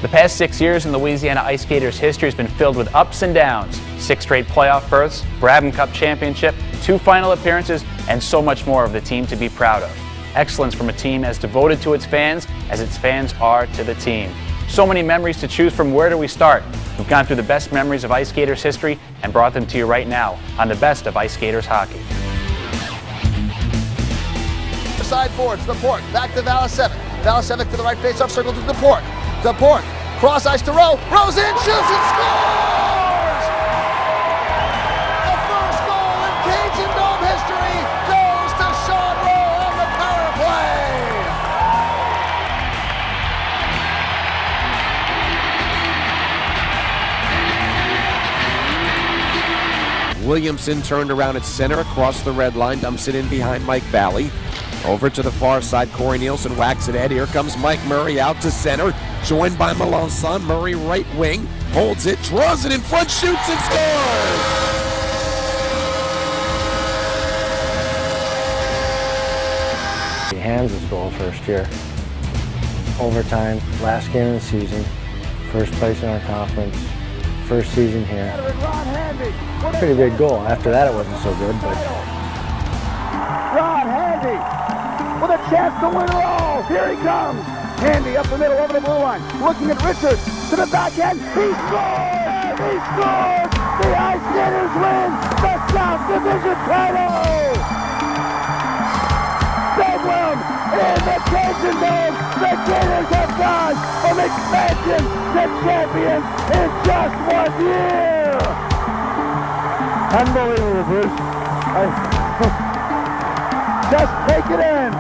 The past 6 years in Louisiana IceGators history has been filled with ups and downs. 6 straight playoff berths, Brabham Cup championship, 2 final appearances, and so much more of the team to be proud of. Excellence from a team as devoted to its fans as its fans are to the team. So many memories to choose from. Where do we start? We've gone through the best memories of IceGators history and brought them to you right now on the best of IceGators hockey. Side forwards, DePort, back to Valasevic. Valasevic to the right face-off circle to DePort. DePort, cross ice to Rowe. Rowe's in, shoots and scores! The first goal in Cajun Dome history goes to Sean Rowe on the power play. Williamson turned around at center, across the red line, dumps it in behind Mike Valley. Over to the far side, Corey Nielsen whacks it ahead. Here comes Mike Murray out to center, joined by Melanson. Murray right wing, holds it, draws it in front, shoots and scores! He hands his goal first year. Overtime, last game of the season, first place in our conference, first season here. Pretty big goal. After that it wasn't so good, but... Ron Handy with a chance to win it all. Here he comes. Handy up the middle over the blue line. Looking at Richards to the backhand. He scores! He scores! The IceGators win the South Division title! Big one in the Cajun Dome. The Gators have gone from expansion to champions in just 1 year. Unbelievable, Bruce. Just take it in.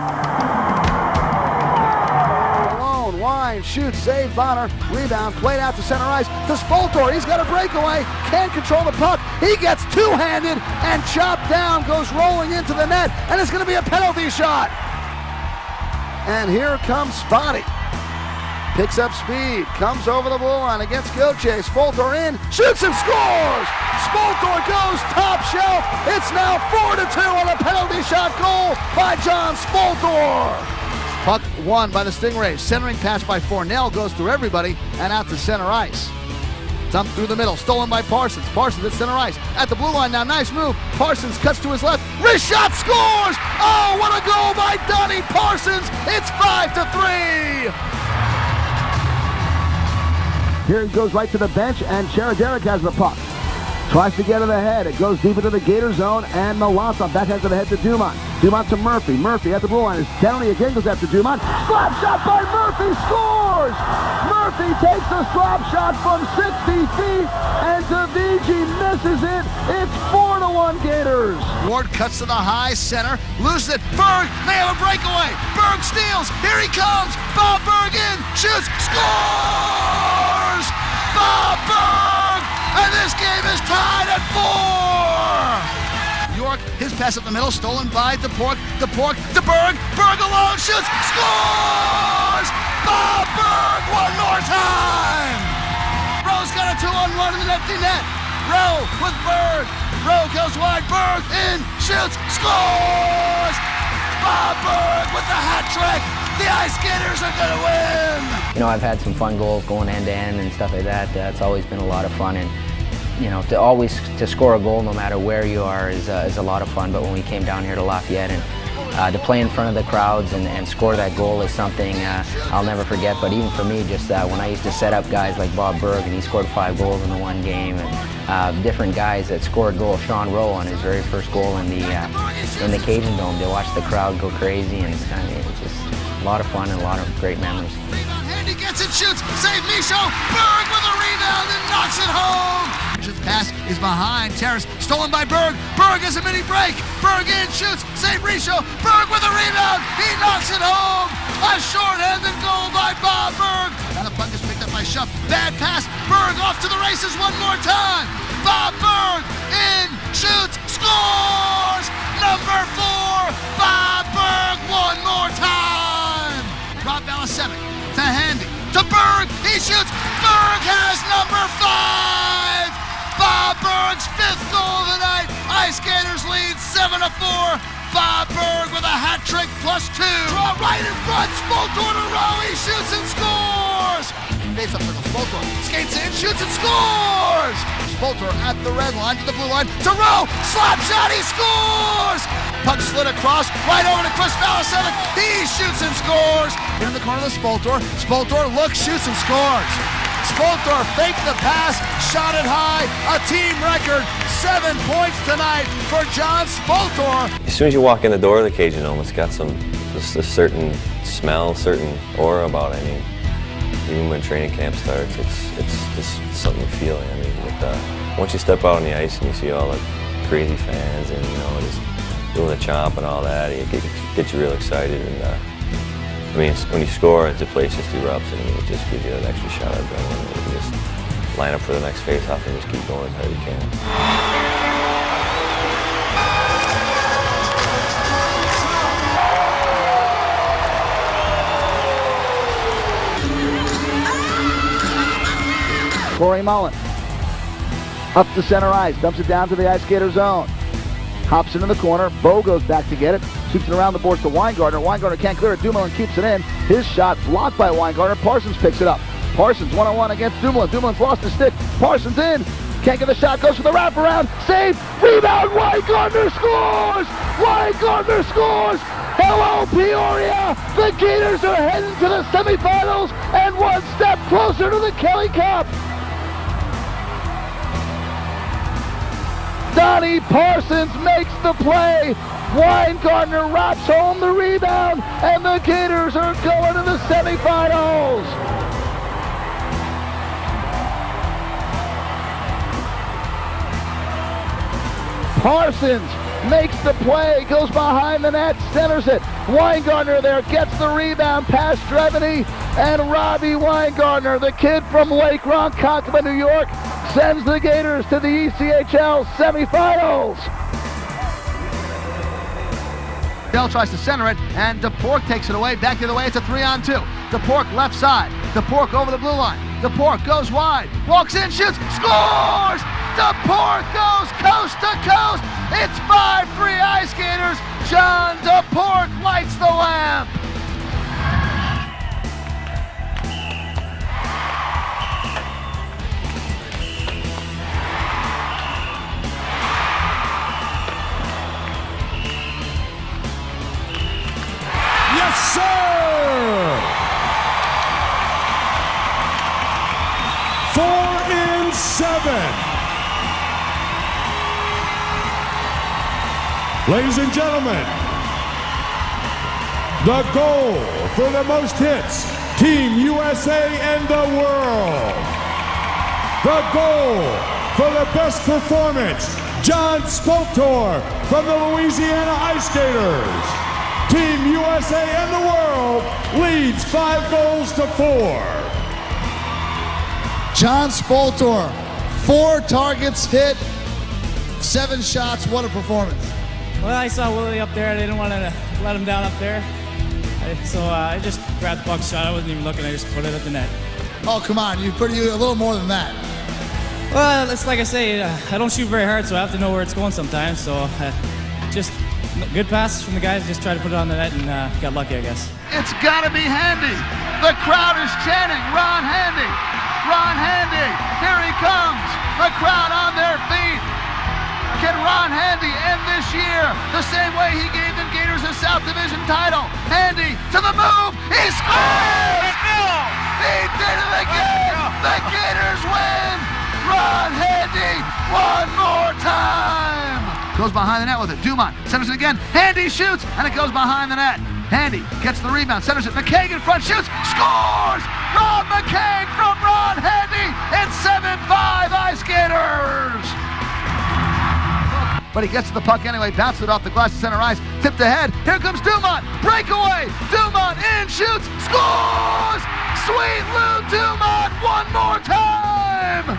Alone, Wine, shoots, save Bonner, rebound, played out to center ice to Spoltor. He's got a breakaway, can't control the puck. He gets two-handed and chopped down, goes rolling into the net, and it's going to be a penalty shot. And here comes Spotty. Picks up speed, comes over the blue line against Goche. Spoltor in, shoots and scores! Spoltor goes top shelf. It's now 4-2 on a penalty shot goal by John Spoltor. Puck won by the Stingrays. Centering pass by Fornell goes through everybody and out to center ice. Dumped through the middle, stolen by Parsons. Parsons at center ice. At the blue line now, nice move. Parsons cuts to his left. Wrist shot, scores! Oh, what a goal by Donnie Parsons! It's 5-3. Here he goes right to the bench, and Cheraderic has the puck. Tries to get it ahead. It goes deep into the Gator zone, and Melanson backhand to the head to Dumont. Dumont to Murphy. Murphy at the blue line. Downey again goes after Dumont. Slap shot by Murphy. Scores! Murphy takes a slap shot from 60 feet, and Davigi misses it. It's 4-1 Gators. Ward cuts to the high center. Loses it. Berg may have a breakaway. Berg steals. Here he comes. Bob Berg in. Shoots. Scores! Bob Berg! And this game is tied at 4! York, his pass up the middle, stolen by DePort. DePort to Berg. Berg alone shoots. Scores! Bob Berg one more time! Rowe's got a 2-on-1 in the empty net. Rowe with Berg. Rowe goes wide. Berg in. Shoots. Scores! Bob Berg with the hat trick. The IceGators are going to win! You know, I've had some fun goals going end-to-end and stuff like that. It's always been a lot of fun, and you know, to score a goal no matter where you are is a lot of fun. But when we came down here to Lafayette and to play in front of the crowds and score that goal is something I'll never forget. But even for me, just when I used to set up guys like Bob Berg, and he scored 5 goals in the one game, and different guys that scored goals. Sean Rowe on his very first goal in the Cajun Dome. To watch the crowd go crazy, and it's just a lot of fun and a lot of great memories. Handy gets it, shoots, save Michaud. Berg with a rebound and knocks it home. Richard's pass is behind Terrace, stolen by Berg. Berg has a mini break. Berg in, shoots, save Michaud. Berg with a rebound, he knocks it home. A short-handed goal by Bob Berg. And the puck is picked up by Schupp. Bad pass, Berg off to the races one more time. Bob Berg in, shoots, scores. Number 4, Bob Berg one more time. Rob Valasevic to Handy, to Berg, he shoots, Berg has number 5! Bob Berg's 5th goal of the night. IceGators lead 7-4. Bob Berg with a hat trick +2. Draw right in front, Spoltor to Rowe, he shoots and scores! face-off circle. Spoltor skates in, shoots, and scores! Spoltor at the red line to the blue line to Rowe. Slap shot, he scores! Puck slid across, right over to Chris Valasevic. He shoots and scores! In the corner of the Spoltor. Spoltor looks, shoots, and scores. Spoltor faked the pass, shot it high, a team record. 7 points tonight for John Spoltor. As soon as you walk in the door of the Cajun Dome, it's got just a certain smell, certain aura about it. I mean, even when training camp starts, it's something to feel. I mean, once you step out on the ice and you see all the crazy fans and just doing the chomp and all that, it gets you real excited. And I mean, when you score, the place just erupts, and it just gives you an extra shot of adrenaline. You can just line up for the next face-off and just keep going as hard as you can. Corey Mullen up to center ice, dumps it down to the IceGators zone. Hops into the corner, Bo goes back to get it, shoots it around the boards to Weingartner. Weingartner can't clear it, Dumoulin keeps it in. His shot blocked by Weingartner, Parsons picks it up. Parsons one-on-one against Dumoulin. Dumoulin's lost his stick, Parsons in, can't get the shot, goes for the wraparound, save, rebound, Weingartner scores! Weingartner scores! Hello, Peoria! The Gators are heading to the semifinals and one step closer to the Kelly Cup! Donnie Parsons makes the play. Weingartner wraps home the rebound, and the Gators are going to the semifinals. Parsons makes the play, goes behind the net, centers it. Weingartner there gets the rebound past Dreveny, and Robbie Weingartner, the kid from Lake Ronkonkoma, New York, sends the Gators to the ECHL semifinals. Dell tries to center it, and DePork takes it away. Back the other way, it's a 3-on-2. DePork left side. DePork over the blue line. DePork goes wide, walks in, shoots, scores! DePork goes coast to coast. It's 5-3 IceGators. John DePork lights the lamp. Yes, sir! 4-7. Ladies and gentlemen, the goal for the most hits, Team USA and the world. The goal for the best performance, John Spoltor from the Louisiana IceGators. Team USA and the world leads 5-4. John Spoltor, 4 targets hit, 7 shots. What a performance. Well, I saw Willie up there. I didn't want to let him down up there. So I just grabbed the puck shot. I wasn't even looking. I just put it at the net. Oh, come on. You put a little more than that. Well, it's like I say, I don't shoot very hard, so I have to know where it's going sometimes. So just good passes from the guys. Just try to put it on the net and got lucky, I guess. It's got to be Handy. The crowd is chanting, Ron Handy. Ron Handy. Here he comes. The crowd on their feet. Can Ron Handy end this year the same way he gave the Gators a South Division title? Handy to the move. He scores! He did it again. The Gators win. Ron Handy one more time. Goes behind the net with it. Dumont centers it again. Handy shoots, and it goes behind the net. Handy gets the rebound, centers it. McCaig in front, shoots, scores! Rob McCaig from Ron Handy. It's 7-5 IceGators. But he gets to the puck anyway, bounces it off the glass to center ice, tipped ahead. Here comes Dumont, breakaway. Dumont in, shoots, scores! Sweet Lou Dumont one more time.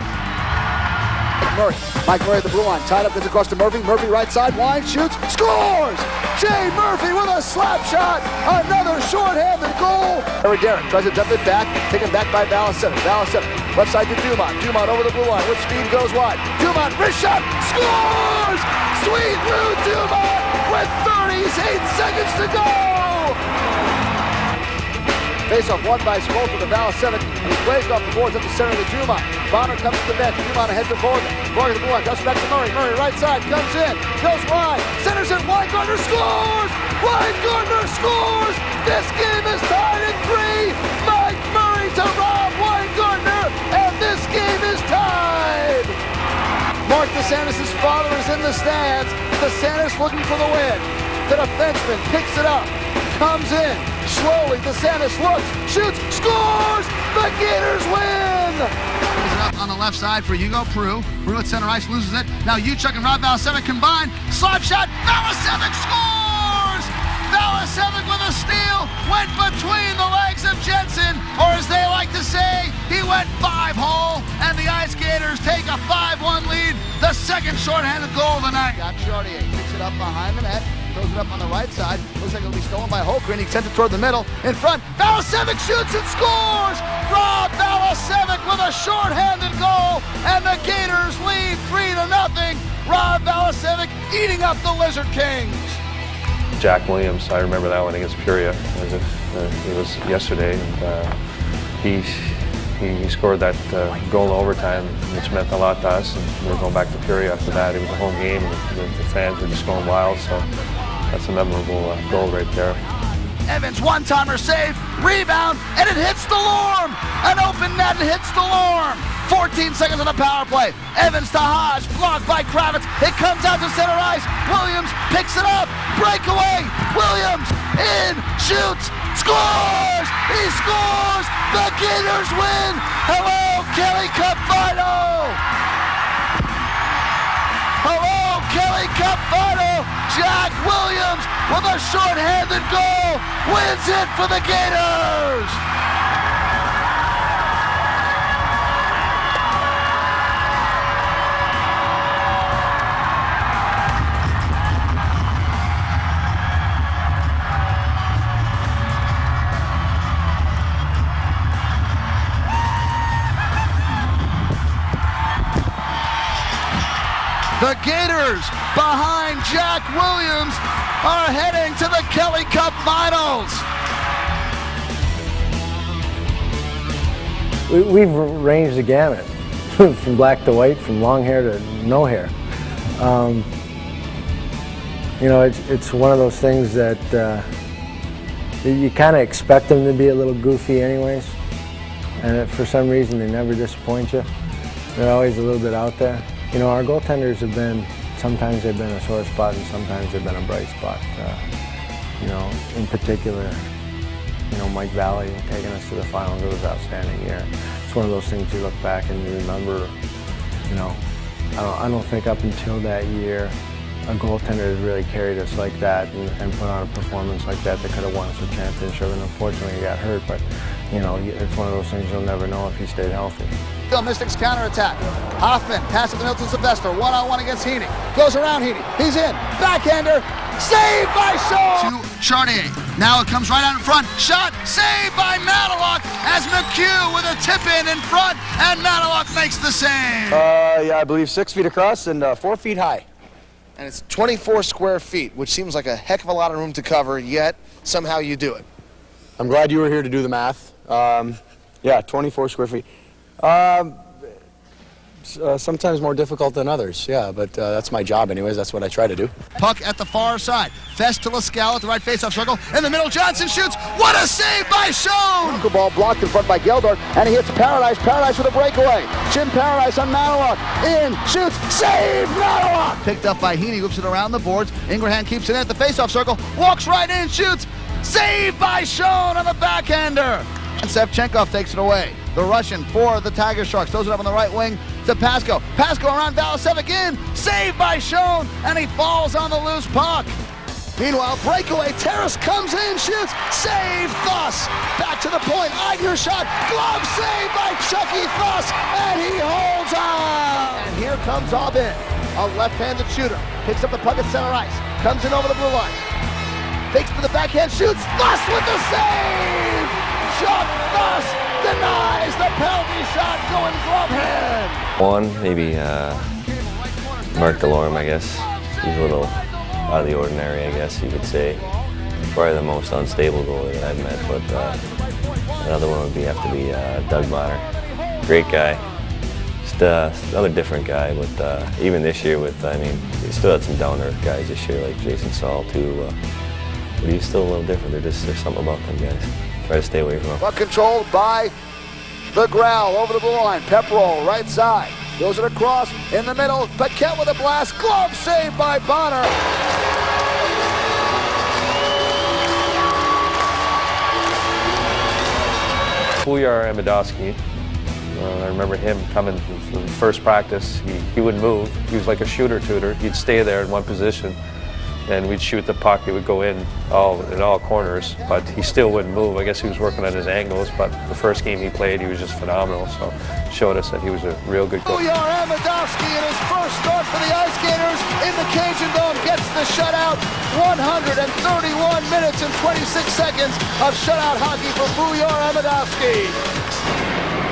Murray, Mike Murray at the blue line, tied up, gets across to Murphy. Murphy right side, wide, shoots, scores! Jay Murphy with a slap shot, another short-handed goal. Derek tries to dump it back, taken back by Valasevic. Valasevic, left side to Dumont. Dumont over the blue line, with speed goes wide. Dumont, wrist shot, scores! Sweet Lou Dumont with 38 seconds to go! Face-off won by Spolter to Valasevic, and he plays it off the boards up the center of the Juma. Bonner comes to the bench. Juma ahead to Borg. Borg to the blue line. Goes back to Murray. Murray right side. Comes in. Goes wide. Centers it. Weingartner scores! Weingartner scores! This game is tied at 3. Mike Murray to Rob Weingartner, and this game is tied! Mark DeSantis' father is in the stands. DeSantis looking for the win. The defenseman picks it up. Comes in. Slowly, DeSantis looks, shoots, scores! The Gators win! Brings it up on the left side for Hugo Prue. Prue at center ice loses it. Now Uchuk and Rob Valasevic combine. Slap shot. Valasevic scores! Valasevic with a steal. Went between the legs of Jensen, or as they like to say, he went 5-hole, and the IceGators take a 5-1 lead. The second shorthanded goal of the night. Got Chartier, picks it up behind the net. Throws it up on the right side. Looks like it'll be stolen by Holker, and he sends it toward the middle. In front, Valasevic shoots and scores! Rob Valasevic with a shorthanded goal, and the Gators lead 3-0. Rob Valasevic eating up the Lizard Kings. Jack Williams, I remember that one against Peoria as if it was yesterday. And, he scored that goal in overtime, which meant a lot to us. And we were going back to Peoria after that. It was a home game, and the fans were just going wild. So that's a memorable goal right there. Evans one-timer save, rebound, and it hits the Lorm. An open net hits the Lorm. 14 seconds on the power play. Evans to Hodge, blocked by Kravitz. It comes out to center ice. Williams picks it up. Breakaway. Williams in, shoots, scores. He scores. The Gators win. Hello, Kelly Cup final. Hello, Kelly Cup final. Jack Williams with a shorthanded goal wins it for the Gators. The Gators, behind Jack Williams, are heading to the Kelly Cup Finals. We've ranged the gamut, from black to white, from long hair to no hair. You know, it's one of those things that you kind of expect them to be a little goofy anyways, and for some reason they never disappoint you. They're always a little bit out there. You know, our goaltenders have been, sometimes they've been a sore spot and sometimes they've been a bright spot. You know, in particular, you know, Mike Valley taking us to the finals, it was an outstanding year. It's one of those things you look back and you remember, you know, I don't think up until that year a goaltender has really carried us like that and put on a performance like that that could have won us a championship, and unfortunately he got hurt, but you know, it's one of those things you'll never know if he stayed healthy. The Mystics counterattack. Hoffman passes the middle to Sylvester. One-on-one against Heaney. Goes around Heaney. He's in. Backhander. Saved by Shaw. To Chartier. Now it comes right out in front. Shot. Saved by Matalock as McHugh with a tip in front, and Matalock makes the save. Yeah, I believe 6 feet across and 4 feet high. And it's 24 square feet, which seems like a heck of a lot of room to cover, yet somehow you do it. I'm glad you were here to do the math. Yeah, 24 square feet. Sometimes more difficult than others, yeah, but that's my job anyways. That's what I try to do. Puck at the far side. Fest to Lascal at the right faceoff circle. In the middle, Johnson shoots. What a save by Schoen! Ball blocked in front by Geldor, and he hits Paradise. Paradise with a breakaway. Jim Paradise on Matalock. In, shoots, save, Matalock! Picked up by Heaney, whips it around the boards. Ingraham keeps it in at the faceoff circle. Walks right in, shoots. Save by Schoen on the backhander. And Sevchenkov takes it away. The Russian for the Tiger Sharks. Throws it up on the right wing to Pasco. Pasco around Valasevic in. Saved by Schoen, and he falls on the loose puck. Meanwhile, breakaway. Terrace comes in, shoots. Save Thus. Back to the point. Eigner shot. Glove save by Chucky Thus, and he holds on. And here comes Aubin, a left-handed shooter. Picks up the puck at center ice. Comes in over the blue line. Fakes to the backhand, shoots. Thus with the save. Chuck Thus denies the penalty shot going glove hand. One, maybe Mark Delorme, I guess. He's a little out of the ordinary, I guess you could say. Probably the most unstable goalie that I've met, but Another one would have to be Doug Bonner. Great guy. Just another different guy, but even this year I mean, he still had some down-to-earth guys this year, like Jason Saul too. But he's still a little different. There's something about them guys. Try to stay away from them. Puck controlled by the Growl over the blue line. Pep roll, right side. Goes it across in the middle. Paquette with a blast. Glove saved by Bonner. Booyar Amidowski. I remember him coming from the first practice. He wouldn't move. He was like a shooter tutor. He'd stay there in one position, and we'd shoot the puck. It would go in all corners, but he still wouldn't move. I guess he was working on his angles, but the first game he played, he was just phenomenal. So showed us that he was a real good goalie. Booyar Amidowski in his first start for the IceGators in the Cajun Dome gets the shutout. 131 minutes and 26 seconds of shutout hockey for Booyar Amidowski.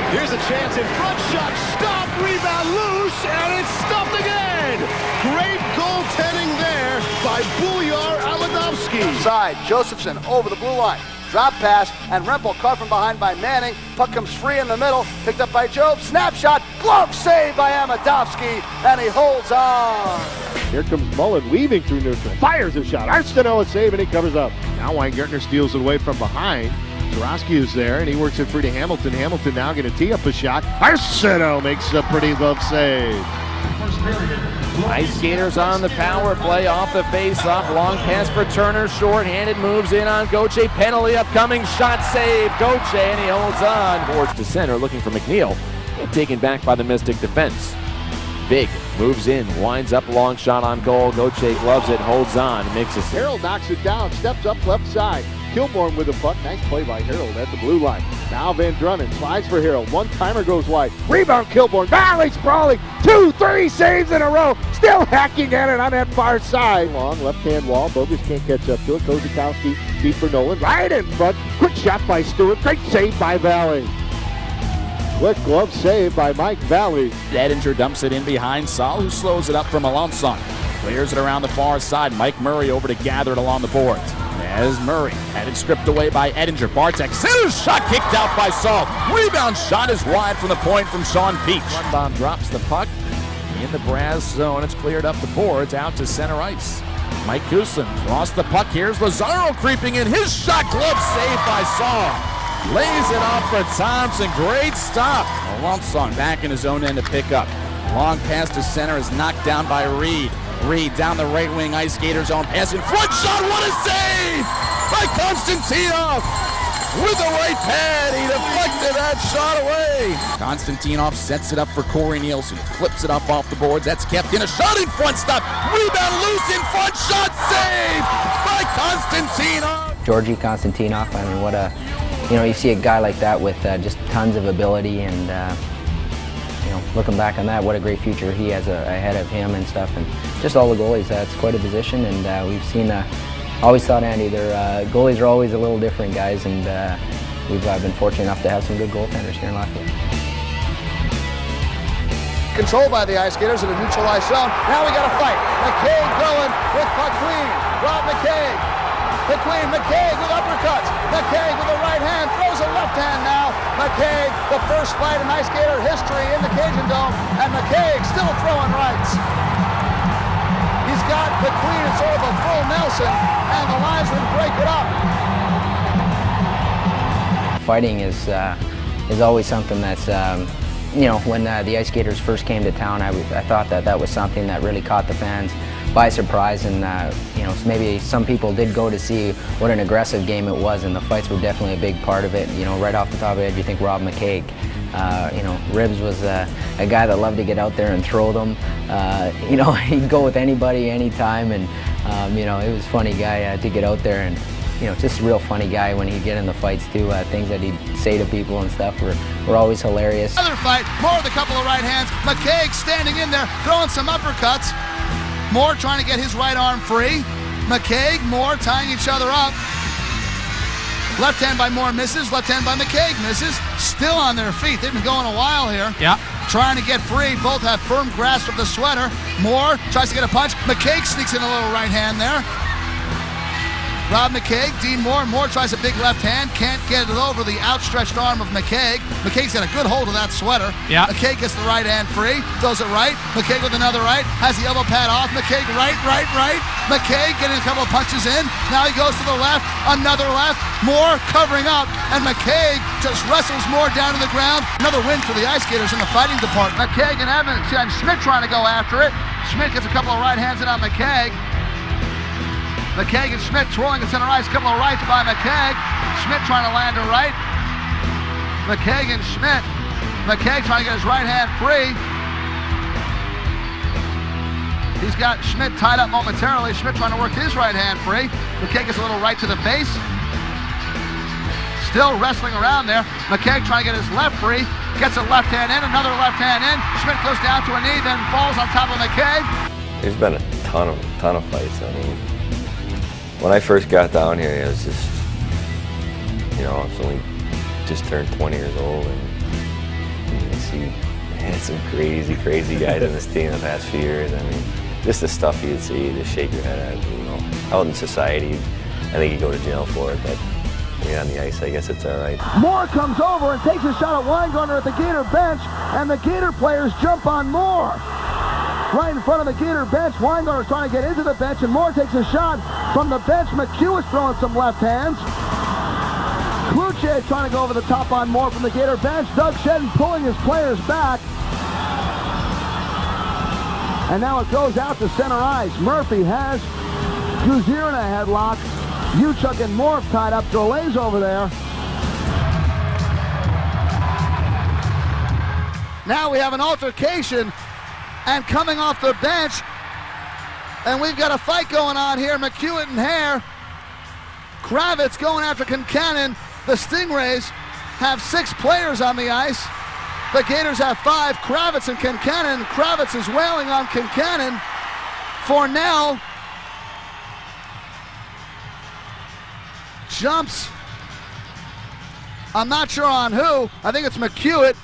Here's a chance in front, shot, stop, rebound, loose, and it's stuffed again. Great goaltending there by Booyar Amidowski. Side, Josephson over the blue line. Drop pass, and Rempel caught from behind by Manning. Puck comes free in the middle, picked up by Job. Snapshot, glove save by Amidowski, and he holds on. Here comes Mullen weaving through neutral. Fires a shot. Arsenault a save, and he covers up. Now Weingartner steals it away from behind. Zoroski is there, and he works it free to Hamilton. Hamilton now going to tee up a shot. Arsenault makes a pretty glove save. IceGators on the power play, off the face-off, long pass for Turner, short-handed, moves in on Gauthier, penalty upcoming, shot save, Gauthier, and he holds on. Boards to center, looking for McNeil, taken back by the Mystic defense. Big moves in, winds up, long shot on goal, Gauthier gloves it, holds on, makes a save. Harold knocks it down, steps up left side. Kilborn with the puck. Nice play by Harold at the blue line. Now Van Drunnen slides for Harold. One-timer goes wide. Rebound Kilborn. Valley sprawling. 2-3 saves in a row. Still hacking at it on that far side. Long left-hand wall. Bogus can't catch up to it. Kozakowski deep for Nolan. Right in front. Quick shot by Stewart. Great save by Valley. Quick glove save by Mike Valley. Edinger dumps it in behind Saul, who slows it up for Melanson. Clears it around the far side. Mike Murray over to gather it along the boards. As Murray had it stripped away by Edinger. Bartek centers, shot kicked out by Saul. Rebound shot is wide from the point from Sean Peach. Runbaum drops the puck in the brass zone. It's cleared up the boards out to center ice. Mike Kuslin lost the puck. Here's Lazaro creeping in. His shot, glove saved by Saul. Lays it off for Thompson. Great stop. Melanson back in his own end to pick up. Long pass to center is knocked down by Reed. Reed down the right wing, IceGators on pass in front shot. What a save by Konstantinov with the right pad. He deflected that shot away. Konstantinov sets it up for Corey Nielsen. Flips it up off the boards. That's kept in. A shot in front, stop. Rebound loose in front, shot save by Konstantinov. Georgi Konstantinov, I mean, what a, you see a guy like that with just tons of ability, and looking back on that, what a great future he has ahead of him and stuff, and just all the goalies. It's quite a position, and we've seen. Always thought, Andy, goalies are always a little different, guys, and we've been fortunate enough to have some good goaltenders here in Lafayette. Controlled by the IceGators in a neutralized zone. Now we got a fight. McCaig going with puck clean. Rob McCaig. McCaig with uppercuts. McCaig with the right hand, throws a left hand now. McCaig, the first fight in IceGator history in the Cajun Dome, and McCaig still throwing rights. He's got McQueen and sort of a full Nelson, and the linesmen break it up. Fighting is always something that's, when the IceGators first came to town, I thought that was something that really caught the fans by surprise, and maybe some people did go to see what an aggressive game it was, and the fights were definitely a big part of it. Right off the top of the head, you think Rob McCaig. Ribs was a guy that loved to get out there and throw them. He'd go with anybody, anytime, and it was a funny guy to get out there, and just a real funny guy when he'd get in the fights too. Things that he'd say to people and stuff were always hilarious. Another fight, Moore with a couple of right hands. McCaig standing in there, throwing some uppercuts. Moore trying to get his right arm free. McCaig, Moore tying each other up. Left hand by Moore misses, left hand by McCaig misses. Still on their feet. They've been going a while here. Yeah. Trying to get free. Both have firm grasp of the sweater. Moore tries to get a punch. McCaig sneaks in a little right hand there. Rob McCaig, Dean Moore. Moore tries a big left hand, can't get it over the outstretched arm of McCaig. McCaig's got a good hold of that sweater. Yeah. McCaig gets the right hand free, throws it right. McCaig with another right, has the elbow pad off. McCaig right. McCaig getting a couple of punches in. Now he goes to the left, another left. Moore covering up, and McCaig just wrestles Moore down to the ground. Another win for the IceGators in the fighting department. McCaig and Evans and Schmidt trying to go after it. Schmidt gets a couple of right hands in on McCaig. McCaig and Schmidt twirling at center ice, a couple of rights by McCaig. Schmidt trying to land a right. McCaig and Schmidt. McCaig trying to get his right hand free. He's got Schmidt tied up momentarily. Schmidt trying to work his right hand free. McCaig gets a little right to the face. Still wrestling around there. McCaig trying to get his left free. Gets a left hand in, another left hand in. Schmidt goes down to a knee, then falls on top of McCaig. There's been a ton of fights. I mean, when I first got down here, it was just, you know, I was only just turned 20 years old, and you see, man, some crazy guys on this team the past few years. I mean, just the stuff you'd see, you just shake your head at, you know. Out in society, I think you go to jail for it, but when you're on the ice, I guess it's all right. Moore comes over and takes a shot at Weingartner at the Gator bench, and the Gator players jump on Moore. Right in front of the Gator bench, Weingartner's trying to get into the bench, and Moore takes a shot from the bench. McHugh is throwing some left hands. Kluche trying to go over the top on Moore from the Gator bench. Doug Shedden pulling his players back. And now it goes out to center ice. Murphy has Guzier in a headlock. Uchuk and Moore tied up. Drolet's over there. Now we have an altercation, and coming off the bench, and we've got a fight going on here. McHugh and Hare. Kravitz going after Kincannon. The Stingrays have 6 players on the ice. The Gators have 5. Kravitz and Kincannon. Kravitz is wailing on Kincannon. Fornell jumps. I'm not sure on who. I think it's McHugh.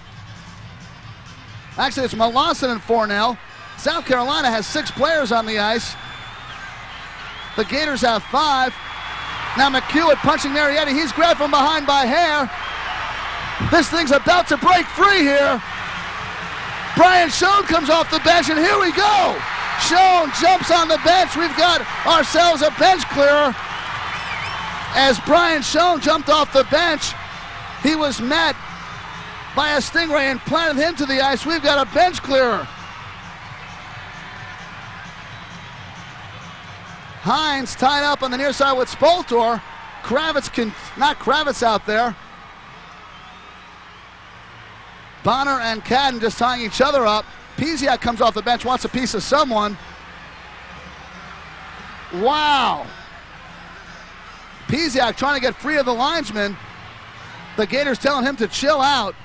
Actually, it's Melanson and Fornell. South Carolina has 6 players on the ice. The Gators have 5. Now McHugh punching Marietti. He's grabbed from behind by Hare. This thing's about to break free here. Brian Schoen comes off the bench, and here we go. Schoen jumps on the bench. We've got ourselves a bench clearer. As Brian Schoen jumped off the bench, he was met by a Stingray and planted him to the ice. We've got a bench clearer. Hines tied up on the near side with Spoltor. Not Kravitz out there. Bonner and Cadden just tying each other up. Piziak comes off the bench, wants a piece of someone. Wow. Piziak trying to get free of the linesman. The Gators telling him to chill out.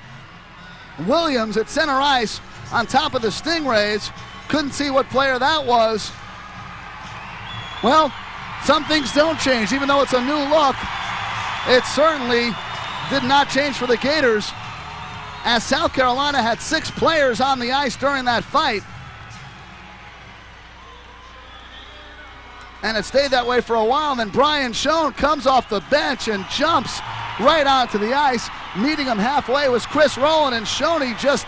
Williams at center ice on top of the Stingrays. Couldn't see what player that was. Well, some things don't change. Even though it's a new look, it certainly did not change for the Gators, as South Carolina had 6 players on the ice during that fight. And it stayed that way for a while. And then Brian Schoen comes off the bench and jumps right onto the ice. Meeting him halfway was Chris Rowland, and Schoen just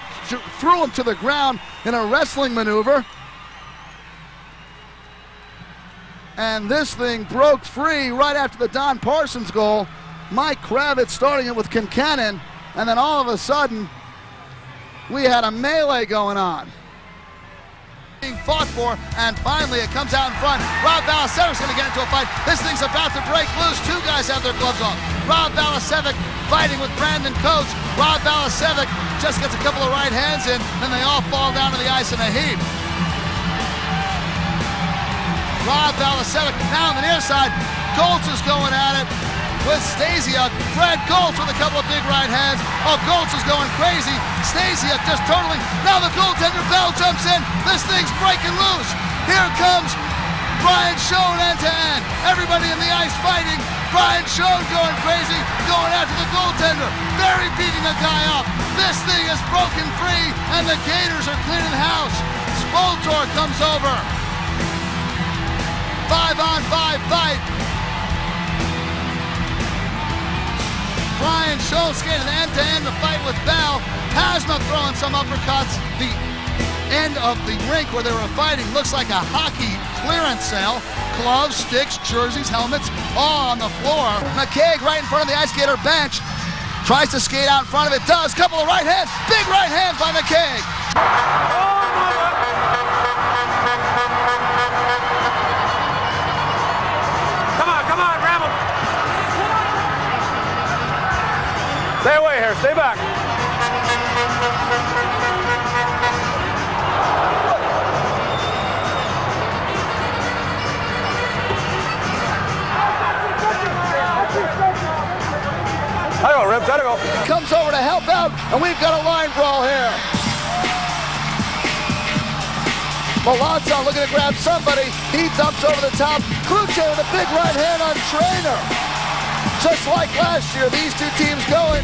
threw him to the ground in a wrestling maneuver. And this thing broke free right after the Don Parsons goal. Mike Kravitz starting it with Kincannon, and then all of a sudden, we had a melee going on. Being fought for, and finally it comes out in front. Rob Valasevic going to get into a fight. This thing's about to break loose. 2 guys have their gloves off. Rob Valasevic fighting with Brandon Coates. Rob Valasevic just gets a couple of right hands in, and they all fall down to the ice in a heap. Rob Valasevic now on the near side. Goltz is going at it with Stasiuk. Fred Goltz with a couple of big right hands. Oh, Goltz is going crazy. Stasiuk just turtling. Now the goaltender Bell jumps in. This thing's breaking loose. Here comes Brian Schoen end to end. Everybody in the ice fighting. Brian Schoen going crazy, going after the goaltender. Barry beating a guy up. This thing is broken free, and the Gators are cleaning house. Spoltor comes over. 5-on-5 fight. Brian Schultz getting end-to-end the fight with Bell. Hasna throwing some uppercuts. The end of the rink where they were fighting looks like a hockey clearance sale. Gloves, sticks, jerseys, helmets, all on the floor. McCaig right in front of the IceGator bench. Tries to skate out in front of it, does. Couple of right hands. Big right hands by McCaig. Come on, grab him. Stay away here, stay back. There you go, Ribs, there you go. Comes over to help out, and we've got a line brawl here. Malazzo looking to grab somebody. He dumps over the top. Cruce with a big right hand on Trainer. Just like last year, these two teams going.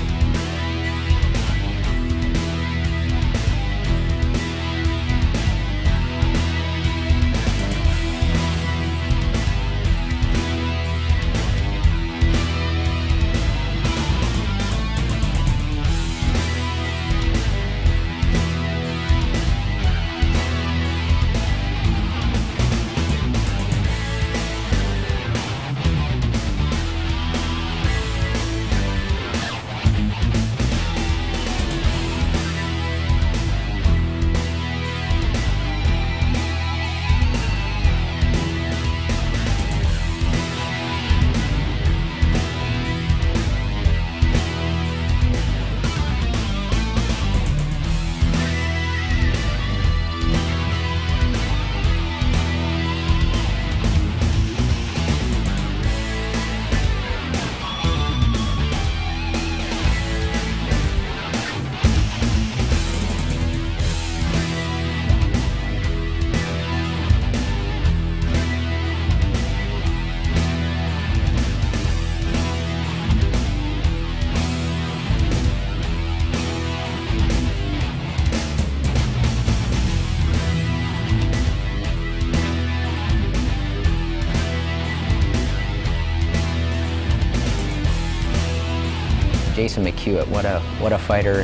Jason McHugh, what a fighter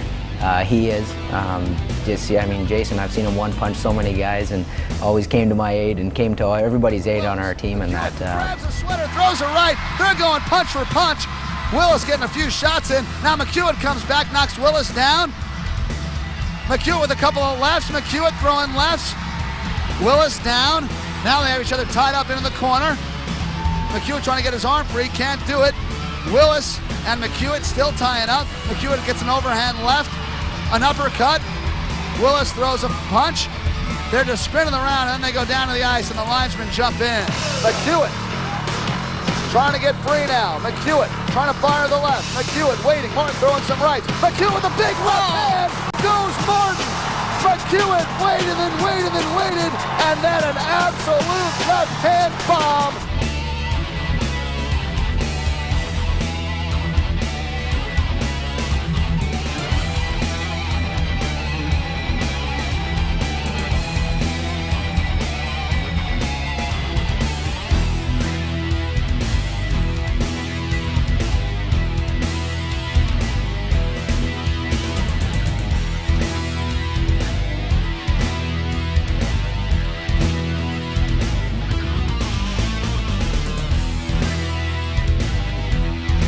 he is. I mean, Jason, I've seen him one punch so many guys and always came to my aid and came to everybody's aid on our team. And that grabs a sweater, throws it right. They're going punch for punch. Willis getting a few shots in. Now McHugh comes back, knocks Willis down. McHugh with a couple of lefts. McHugh throwing lefts. Willis down. Now they have each other tied up into the corner. McHugh trying to get his arm free, can't do it. Willis and McHugh still tying up. McHugh gets an overhand left, an uppercut. Willis throws a punch. They're just spinning around, and then they go down to the ice, and the linesmen jump in. McHugh trying to get free now. McHugh trying to fire the left. McHugh waiting. Martin throwing some rights. McHugh with a big left hand. Goes Martin. McHugh waited and waited and waited, and then an absolute left hand bomb.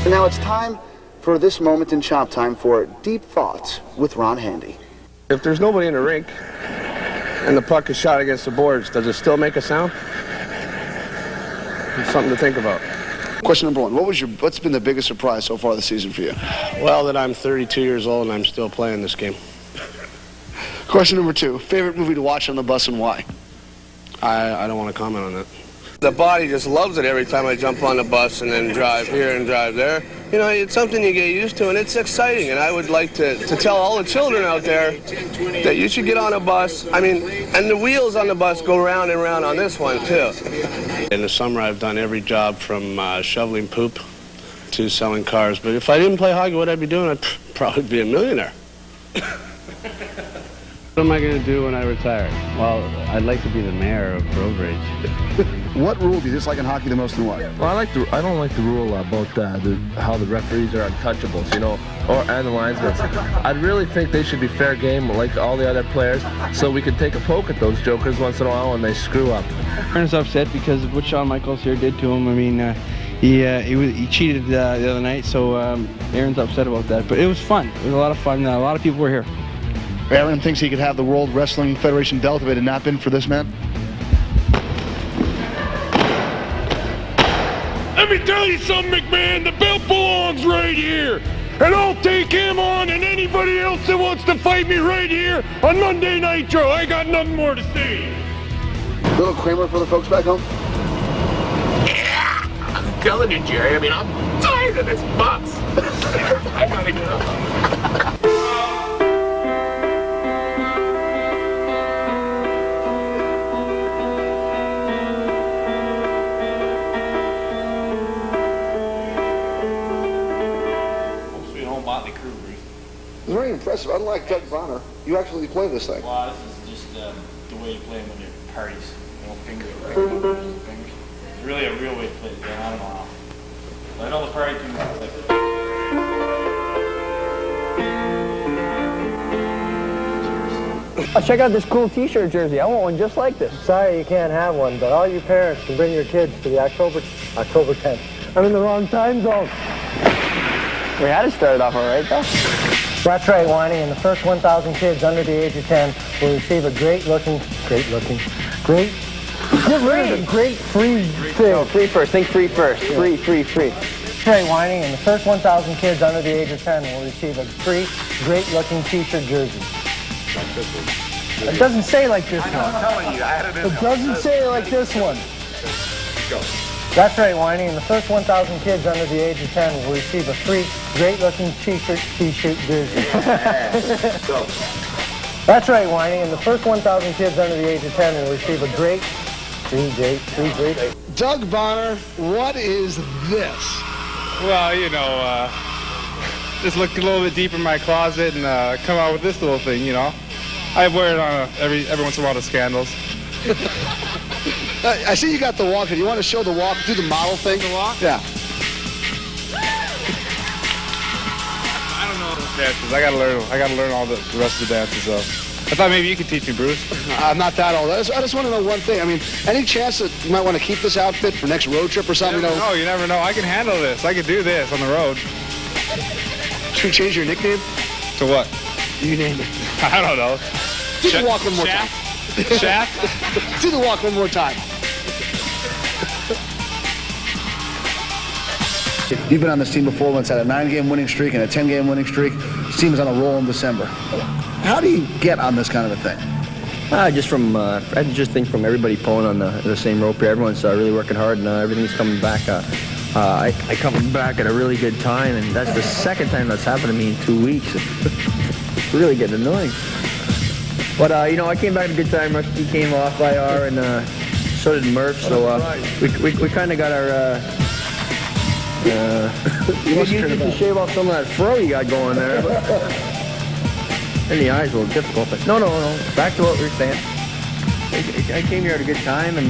And now it's time for this moment in Chop Time for Deep Thoughts with Ron Handy. If there's nobody in the rink and the puck is shot against the boards, does it still make a sound? It's something to think about. Question number one, what's been the biggest surprise so far this season for you? Well, that I'm 32 years old and I'm still playing this game. Question number two, favorite movie to watch on the bus and why? I don't want to comment on that. The body just loves it every time I jump on the bus and then drive here and drive there. You know, it's something you get used to, and it's exciting. And I would like to tell all the children out there that you should get on a bus. I mean, and the wheels on the bus go round and round on this one, too. In the summer, I've done every job from shoveling poop to selling cars. But if I didn't play hockey, what I'd be doing? I'd probably be a millionaire. What am I going to do when I retire? Well, I'd like to be the mayor of Trowbridge. What rule do you dislike in hockey the most and why? Well, I don't like the rule about how the referees are untouchables, you know, and the linesmen. I really think they should be fair game like all the other players, so we can take a poke at those jokers once in a while when they screw up. Aaron's upset because of what Shawn Michaels here did to him. I mean, he cheated the other night, so Aaron's upset about that. But it was fun. It was a lot of fun. A lot of people were here. Aaron thinks he could have the World Wrestling Federation belt if it had not been for this man. Let me tell you something, McMahon. The belt belongs right here. And I'll take him on and anybody else that wants to fight me right here on Monday Nitro. I got nothing more to say. Little Kramer for the folks back home? Yeah, I'm telling you, Jerry. I mean, I'm tired of this box. I gotta go. It's very impressive. Unlike Doug Bonner, you actually play this thing. Well, this is just the way you play them when you're parties. You know, fingers. It's really a real way to play the game. I don't know how. But I know the party team Oh, check out this cool t-shirt jersey. I want one just like this. Sorry you can't have one, but all you parents can bring your kids to the October 10th. I'm in the wrong time zone. We had it started off all right, though. That's right, Winey, and the first 1,000 kids under the age of 10 will receive a great free thing. No, free first. Think free first. Yeah. Free. That's right, Winey, and the first 1,000 kids under the age of 10 will receive a free, great-looking t-shirt jersey. It doesn't say like this one. I'm telling you, I had it in It doesn't say it like this one. Go. That's right, Winey, and the first 1,000 kids under the age of 10 will receive a free, great-looking t-shirt jersey. Go. That's right, Winey, and the first 1,000 kids under the age of 10 will receive a great. Doug Bonner, what is this? Well, you know, just look a little bit deep in my closet and come out with this little thing, you know. I wear it on every once in a while to scandals. I see you got the walk. Do you want to show the walk, do the model thing? The walk? Yeah. I don't know those dances. I gotta learn all the rest of the dances, so. I thought maybe you could teach me, Bruce. I'm not that old. I just want to know one thing. I mean, any chance that you might want to keep this outfit for next road trip or something? No, you never know. I can handle this. I can do this on the road. Should we change your nickname? To what? You name it. I don't know. Do the walk one more time. Shaft? Do the walk one more time. You've been on this team before when it's had a 9-game winning streak and a 10-game winning streak. This team is on a roll in December. How do you get on this kind of a thing? I just think from everybody pulling on the same rope here. Everyone's really working hard and everything's coming back. I come back at a really good time, and that's the second time that's happened to me in 2 weeks. It's really getting annoying. But, you know, I came back at a good time. Rusty came off IR, and so did Murph. So we kind of got our... you need to shave off some of that fro you got going there. But and the eyes a little difficult. But no. Back to what we were saying. I came here at a good time, and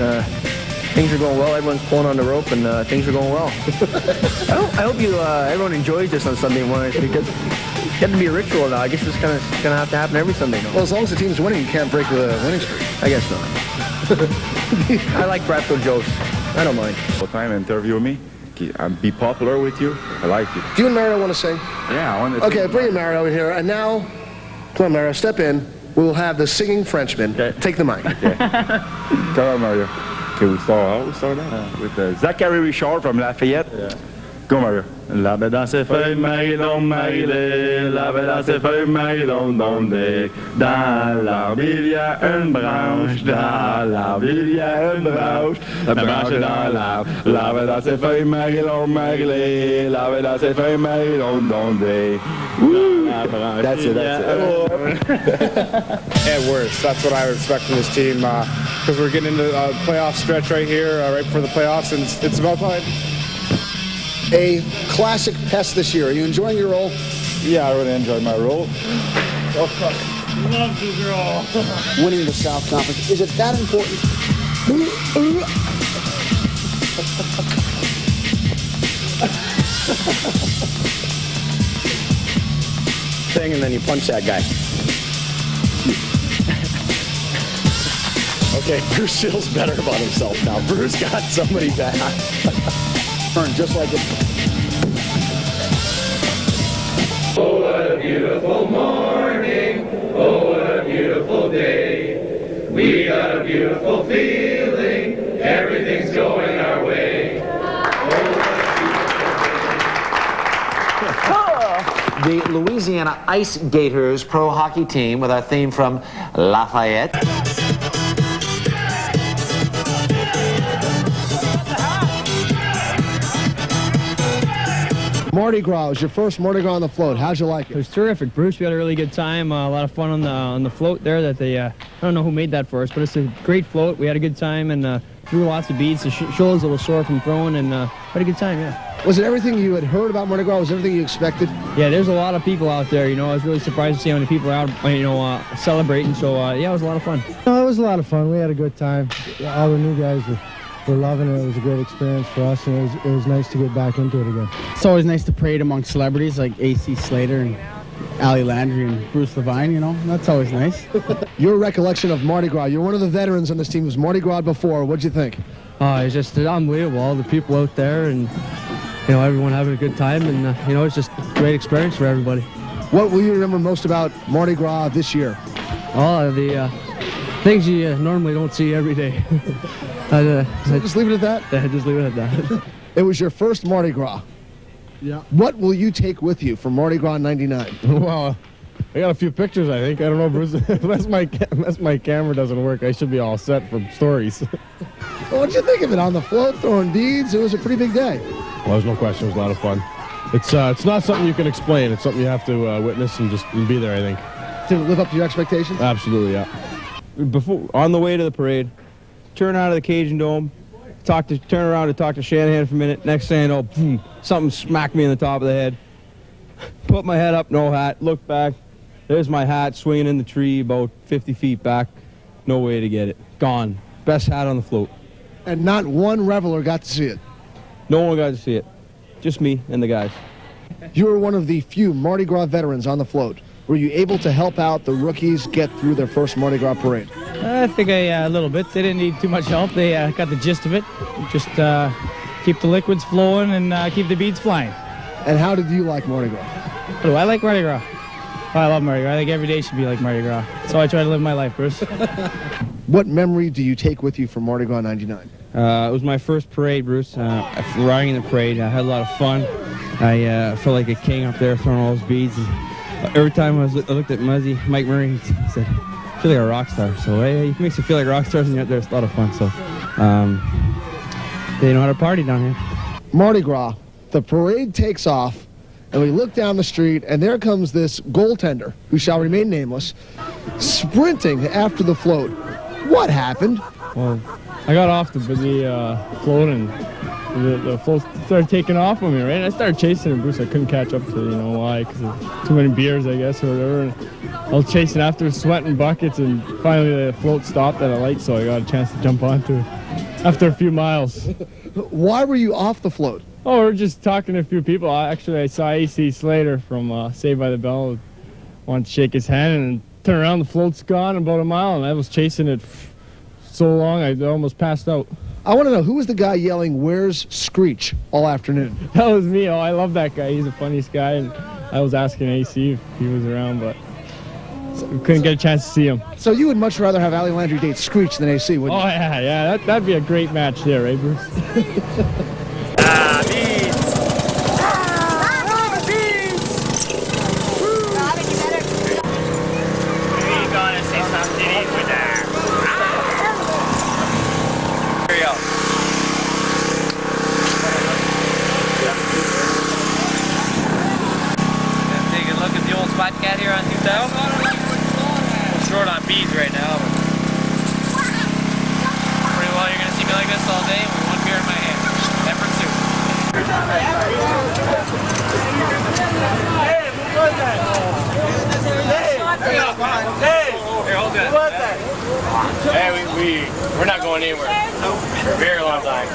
things are going well. Everyone's pulling on the rope, and things are going well. I hope everyone enjoys this on Sunday mornings, because it's got to be a ritual now. I guess it's gonna have to happen every Sunday now. Well, as long as the team's winning, you can't break the winning streak. I guess not. I like practical jokes. I don't mind. All time interview me. And be popular with you. I like it. Do you and Mario want to sing? Yeah, I want to. Okay, bring Mario over here. And now, come on, Mario, step in. We will have the singing Frenchman. Okay. Take the mic. Okay. Come on, Mario. Okay, we start out with Zachary Richard from Lafayette. Yeah. Go, Mario. L'arbre dans ses feuilles, Marie-Long, Marie-Lé. L'arbre dans ses feuilles, Marie-Long, Dondé. Dans l'arbre, il y a une branche. Dans l'arbre, il y a une branche. La branche est dans l'arbre. L'arbre dans ses feuilles, Marie-Long, Marie-Lé. L'arbre dans ses feuilles, Marie-Long, Dondé. That's it. At worst, that's what I would expect from this team, because we're getting into a playoff stretch right here, right before the playoffs, and it's about time. A classic pest this year. Are you enjoying your role? Yeah, I really enjoy my role. Loves the girl. Winning the South Conference, is it that important? Thing, and then you punch that guy. Okay, Bruce feels better about himself now. Bruce got somebody back. Turn just like it. Oh, what a beautiful morning. Oh, what a beautiful day. We got a beautiful feeling. Everything's going our way. The Louisiana IceGators pro hockey team with our theme from Lafayette. Mardi Gras was your first Mardi Gras on the float. How'd you like it? It was terrific, Bruce. We had a really good time. A lot of fun on the float there. That they I don't know who made that for us, but it's a great float. We had a good time and threw lots of beads. The shoulder's a little sore from throwing, and had a good time. Yeah. Was it everything you had heard about Mardi Gras? Was it everything you expected? Yeah, there's a lot of people out there. You know, I was really surprised to see how many people are out, celebrating. So yeah, it was a lot of fun. No, it was a lot of fun. We had a good time. All the new guys were loving it. It was a great experience for us, and it was nice to get back into it again. It's always nice to parade among celebrities like AC Slater and Allie Landry and Bruce Levine, you know. That's always nice. Your recollection of Mardi Gras, you're one of the veterans on this team who's Mardi Gras before. What'd you think? It's just unbelievable. All the people out there and, everyone having a good time. And, it's just a great experience for everybody. What will you remember most about Mardi Gras this year? Oh, the things you normally don't see every day. Just leave it at that? Yeah, just leave it at that. It was your first Mardi Gras. Yeah. What will you take with you from Mardi Gras '99? Well, I got a few pictures, I think. I don't know, Bruce. Unless my camera doesn't work, I should be all set for stories. Well, what'd you think of it on the float, throwing beads? It was a pretty big day. Well, there's no question. It was a lot of fun. It's not something you can explain. It's something you have to witness and just be there, I think. Did it live up to your expectations? Absolutely, yeah. On the way to the parade, turn out of the Cajun Dome, turn around to talk to Shanahan for a minute. Next thing I know, boom, something smacked me in the top of the head. Put my head up, no hat. Look back. There's my hat swinging in the tree about 50 feet back. No way to get it. Gone. Best hat on the float. And not one reveler got to see it? No one got to see it. Just me and the guys. You were one of the few Mardi Gras veterans on the float. Were you able to help out the rookies get through their first Mardi Gras parade? I think a little bit. They didn't need too much help. They got the gist of it. Just keep the liquids flowing and keep the beads flying. And how did you like Mardi Gras? Oh, I like Mardi Gras. Oh, I love Mardi Gras. I think every day should be like Mardi Gras. So I try to live my life, Bruce. What memory do you take with you from Mardi Gras '99? It was my first parade, Bruce. Riding in the parade, I had a lot of fun. I felt like a king up there throwing all those beads. And every time I looked at Mike Murray, he said, I feel like a rock star. So he makes you feel like rock stars, and you're out there. It's a lot of fun. So they know how to party down here. Mardi Gras, the parade takes off, and we look down the street, and there comes this goaltender, who shall remain nameless, sprinting after the float. What happened? Well, I got off the float, and the float started taking off on me, right? And I started chasing him, Bruce. I couldn't catch up to, why, because of too many beers, I guess, or whatever. And I was chasing after, sweating buckets, and finally the float stopped at a light, so I got a chance to jump onto it after a few miles. Why were you off the float? Oh, we were just talking to a few people. Actually, I saw AC Slater from Saved by the Bell. Wanted to shake his hand and turn around. The float's gone about a mile, and I was chasing it so long I almost passed out. I want to know, who was the guy yelling, "Where's Screech?" all afternoon? That was me. Oh, I love that guy. He's the funniest guy, and I was asking AC if he was around, but we couldn't get a chance to see him. So you would much rather have Allie Landry date Screech than AC, wouldn't you? Oh, yeah. That'd be a great match there, right, Bruce? Cat here on 2000. I'm short on beads right now, but pretty well you're gonna see me like this all day with one beer in my hand. Never going anywhere. For a very long time.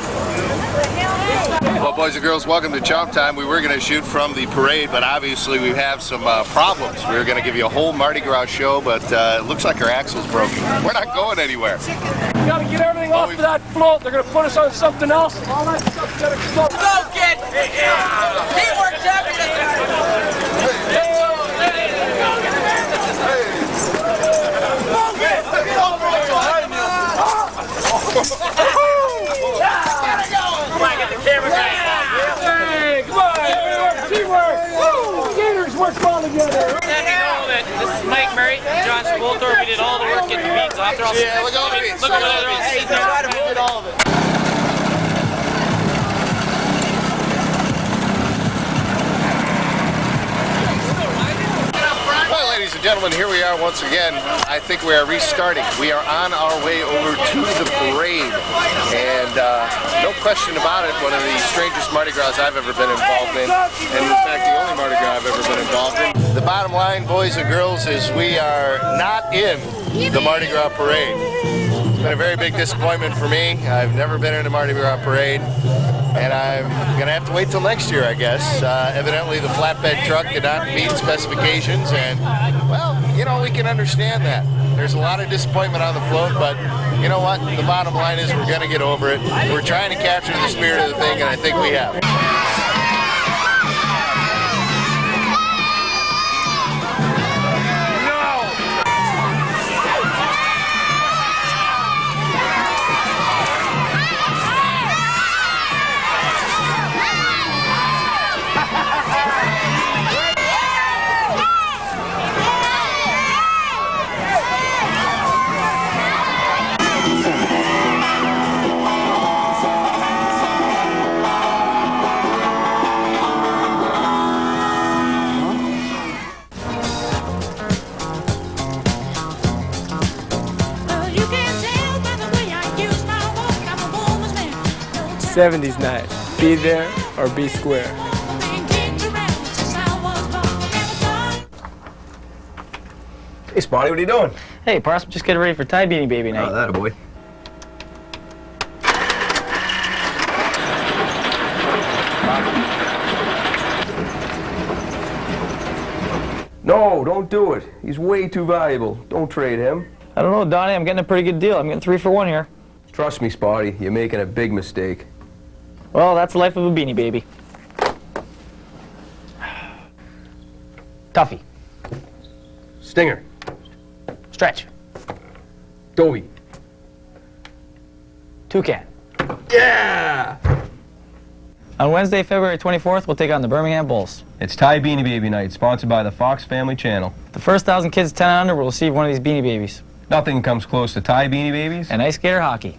Well, boys and girls, welcome to Chomp Time. We were going to shoot from the parade, but obviously we have some problems. We were going to give you a whole Mardi Gras show, but it looks like our axle's broken. We're not going anywhere. We gotta get everything off of that float. They're gonna put us on something else. All that stuff's gonna explode. Go, kid! Teamwork Come on, get the camera guys. Hey, come on, everyone, teamwork. Gators work well together. This is Mike Murray, John Spoltor. We did all the work getting the beads off. They're all look at all the beads. Look at all the beads. Hey, you gotta move all of it. Well, ladies and gentlemen, here we are once again. I think we are restarting. We are on our way over to the parade. And no question about it, one of the strangest Mardi Gras I've ever been involved in. And in fact, the only Mardi Gras I've ever been involved in. The bottom line, boys and girls, is we are not in the Mardi Gras parade. It's been a very big disappointment for me. I've never been in a Mardi Gras parade. And I'm going to have to wait till next year, I guess. Evidently, the flatbed truck did not meet specifications, and, well, you know, we can understand that. There's a lot of disappointment on the float, but you know what? The bottom line is we're going to get over it. We're trying to capture the spirit of the thing, and I think we have. '70s night. Be there or be square. Hey, Spotty, what are you doing? Hey, Parson, just getting ready for Tie Beanie Baby night. Oh, that a boy. No, don't do it. He's way too valuable. Don't trade him. I don't know, Donnie. I'm getting a pretty good deal. I'm getting 3 for 1 here. Trust me, Spotty. You're making a big mistake. Well, that's the life of a Beanie Baby. Tuffy. Stinger. Stretch. Dobie. Toucan. Yeah! On Wednesday, February 24th, we'll take on the Birmingham Bulls. It's Tie Beanie Baby night, sponsored by the Fox Family Channel. The first 1,000 kids 10 and under will receive one of these Beanie Babies. Nothing comes close to Tie Beanie Babies and Ice Gator Hockey.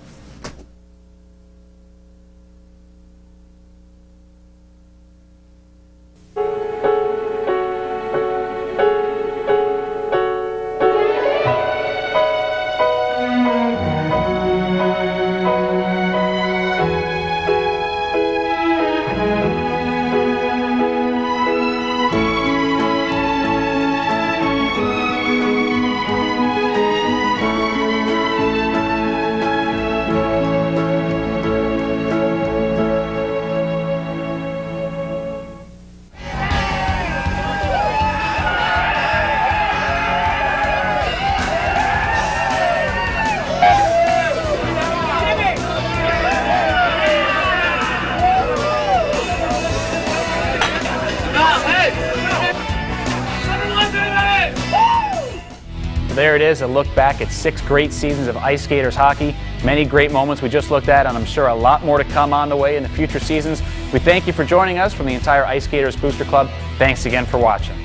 There it is, a look back at 6 great seasons of IceGators hockey. Many great moments we just looked at, and I'm sure a lot more to come on the way in the future seasons. We thank you for joining us from the entire IceGators Booster Club. Thanks again for watching.